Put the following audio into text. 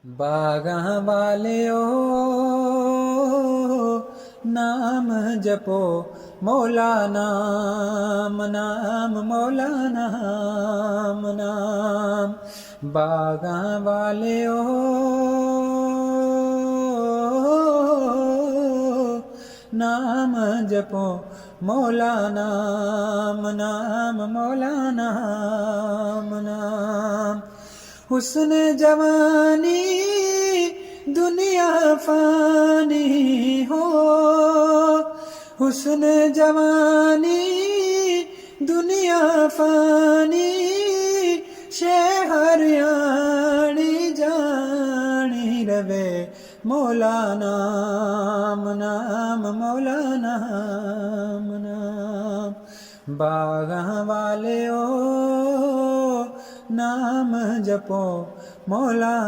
बागां वालियो नाम जपो मौला नाम नाम मौला नाम नाम। बागां वालियो नाम जपो मौला नाम नाम मौला नाम नाम। हुस्न जवानी दुनिया फानी हो, हुस्न जवानी दुनिया फानी, शहर आनी जानी रवे मौला नाम नाम मौला नाम नाम। बागां वालियो नाम जपो मौला